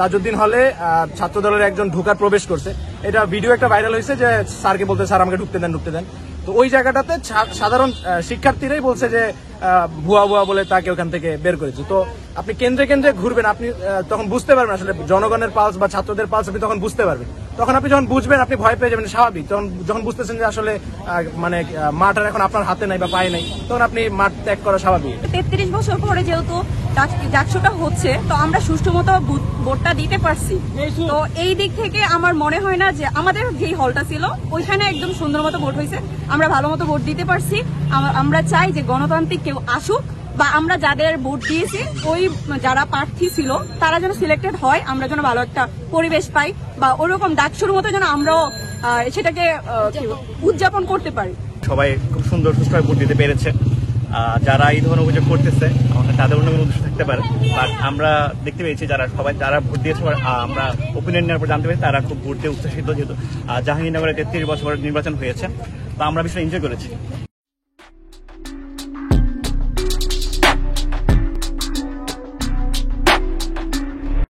তাজউদ্দিন হলে ছাত্র দলের একজন ঢোকার প্রবেশ করছে, এটা ভিডিও একটা ভাইরাল হয়েছে যে স্যারকে বলতে স্যার আমাকে ঢুকতে দেন। তো ওই জায়গাটাতে সাধারণ শিক্ষার্থীরাই বলছে যে ভুয়া ভুয়া বলে তাকে ওখান থেকে বের করেছে। তো আপনি কেন্দ্রে কেন্দ্রে ঘুরবেন, আপনি তখন বুঝতে পারবেন আসলে জনগণের পালস বা ছাত্রদের পালস আপনি তখন বুঝতে পারবেন। তখন আপনি যখন বুঝবেন আপনি ভয় পেয়ে যাবেন, স্বাভাবিক। যখন বুঝতেছেন যে আসলে মানে মাঠ আর এখন আপনার হাতে নাই বা পায়ে নাই, তখন আপনি মাঠ ত্যাগ করা স্বাভাবিক। 33 বছর পরে যেহেতু ডাকসুটা হচ্ছে, তো আমরা সুষ্ঠু মতো ভোটটা দিতে পারছি। তো এই দিক থেকে আমার মনে হয় না যে আমাদের যেই হলটা ছিল ওইখানে একদম সুন্দর মতো ভোট হয়েছে, আমরা ভালো মতো ভোট দিতে পারছি। আমরা চাই যে গণতান্ত্রিক কেউ আসুক, বা আমরা যাদের ভোট দিয়েছি ওই যারা প্রার্থী ছিল তারা যেন সিলেক্টেড হয়, আমরা যেন ভালো একটা পরিবেশ পাই, বা ওরকম ডাকসুর মতো যেন আমরাও সেটাকে উদযাপন করতে পারি। সবাই খুব সুন্দর সুষ্ঠুভাবে ভোট দিতে পেরেছে। যারা এই ধরনের অভিযোগ করতেছে তাদের অন্য কোনো উদ্দেশ্য থাকতে পারে, বাট আমরা দেখতে পেয়েছি যারা ভোট দিয়েছে, আমরা ওপিনিয়ন নেওয়ার পর জানতে পেরেছি তারা খুব ভোট দিয়ে উচ্ছ্বসিত, যেহেতু জাহাঙ্গীরনগরে 33 বছর নির্বাচন হয়েছে। তো আমরা বিষয়টা এনজয় করেছি।